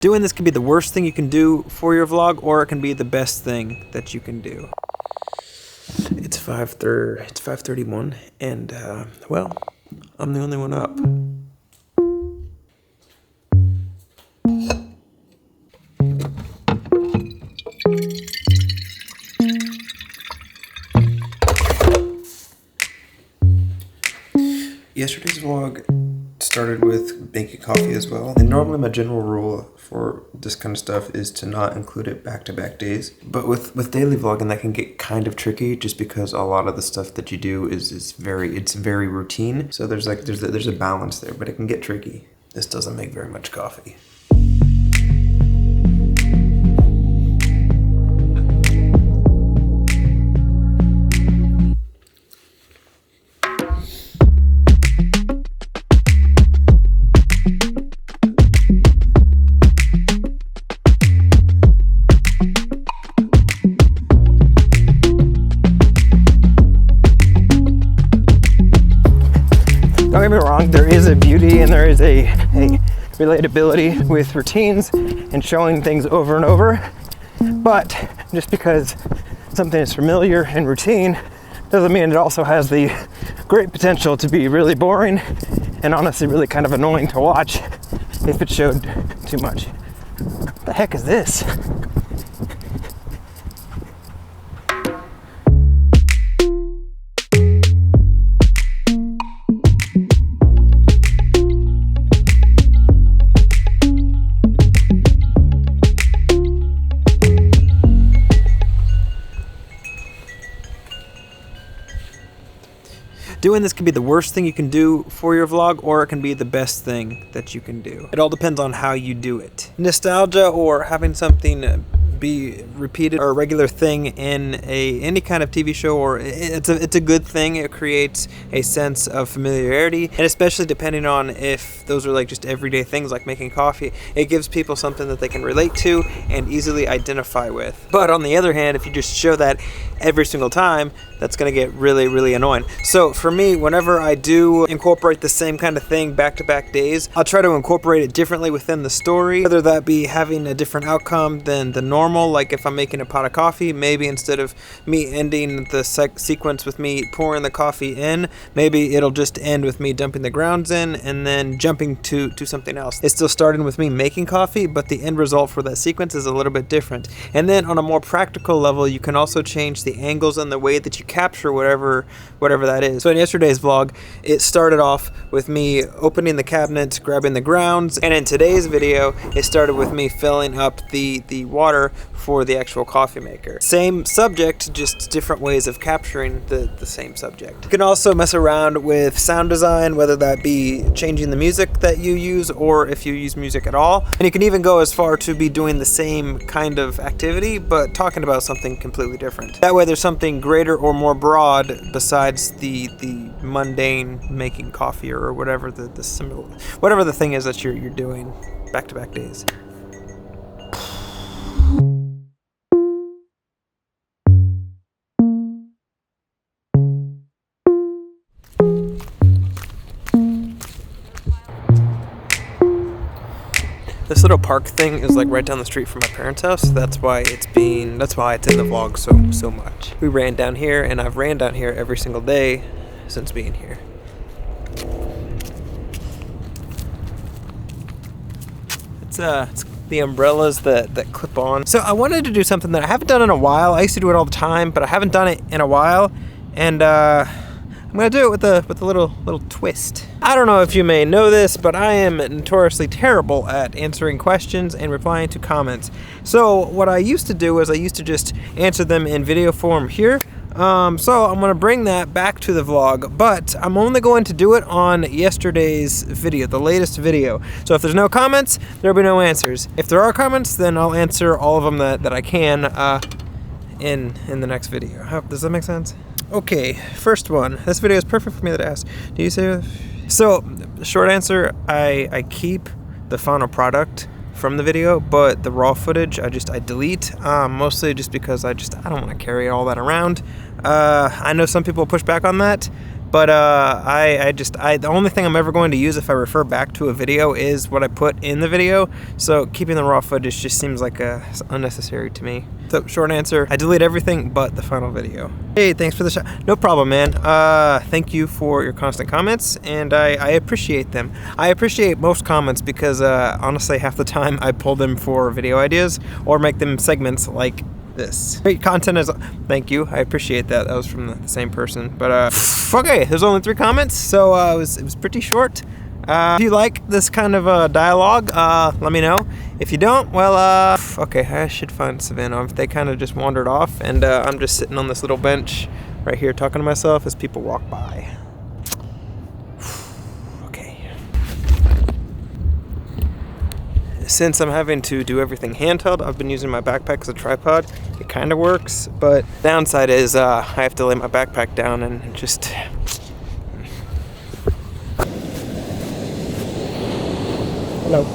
Doing this can be the worst thing you can do for your vlog, or it can be the best thing that you can do. It's 5:31, and well, I'm the only one up. Yesterday's vlog started with making coffee as well. And normally my general rule for this kind of stuff is to not include it back-to-back days. But with daily vlogging, that can get kind of tricky just because a lot of the stuff that you do is very routine. So there's a balance there, but it can get tricky. This doesn't make very much coffee. Don't get me wrong, there is a beauty and there is a relatability with routines and showing things over and over, but just because something is familiar and routine doesn't mean it also has the great potential to be really boring and honestly really kind of annoying to watch if it showed too much. What the heck is this? Doing this can be the worst thing you can do for your vlog, or it can be the best thing that you can do. It all depends on how you do it. Nostalgia or having something be repeated or a regular thing in any kind of TV show, or it's a good thing. It creates a sense of familiarity, and especially depending on if those are like just everyday things like making coffee, it gives people something that they can relate to and easily identify with. But on the other hand, if you just show that every single time, that's gonna get really annoying. So for me, whenever I do incorporate the same kind of thing back-to-back days, I'll try to incorporate it differently within the story, whether that be having a different outcome than the normal. Like if I'm making a pot of coffee, maybe instead of me ending the sequence with me pouring the coffee in, maybe it'll just end with me dumping the grounds in and then jumping to something else. It's still starting with me making coffee, but the end result for that sequence is a little bit different. And then on a more practical level, you can also change the angles and the way that you capture whatever that is. So in yesterday's vlog, it started off with me opening the cabinet, grabbing the grounds, and in today's video, it started with me filling up the water for the actual coffee maker. Same subject, just different ways of capturing the same subject. You can also mess around with sound design, whether that be changing the music that you use or if you use music at all. And you can even go as far to be doing the same kind of activity, but talking about something completely different. That way there's something greater or more broad besides the mundane making coffee or whatever the similar, whatever the thing is that you're doing back-to-back days. This little park thing is like right down the street from my parents' house. That's why it's in the vlog so much. We ran down here, and I've ran down here every single day since being here. It's the umbrellas that clip on. So I wanted to do something that I haven't done in a while. I used to do it all the time, but I haven't done it in a while, and I'm gonna do it with a little twist. I don't know if you may know this, but I am notoriously terrible at answering questions and replying to comments. So what I used to do is I used to just answer them in video form here. So I'm gonna bring that back to the vlog, but I'm only going to do it on yesterday's video, the latest video. So if there's no comments, there'll be no answers. If there are comments, then I'll answer all of them that I can in the next video. Does that make sense? Okay, first one. This video is perfect for me to ask. Do you say? So, short answer, I keep the final product from the video, but the raw footage I delete, mostly just because I don't want to carry all that around. I know some people push back on that, But the only thing I'm ever going to use if I refer back to a video is what I put in the video. So keeping the raw footage just seems like unnecessary to me. So short answer, I delete everything but the final video. Hey, thanks for the shot. No problem, man. Thank you for your constant comments, and I appreciate them. I appreciate most comments because honestly, half the time I pull them for video ideas or make them segments like this. Great content as thank you. I appreciate that. That was from the same person. But okay, there's only 3 comments, so it was pretty short. If you like this kind of dialogue, let me know. If you don't, well, okay, I should find Savannah. They kind of just wandered off, and I'm just sitting on this little bench right here talking to myself as people walk by. Okay. Since I'm having to do everything handheld, I've been using my backpack as a tripod. It kind of works, but downside is I have to lay my backpack down and just... Hello.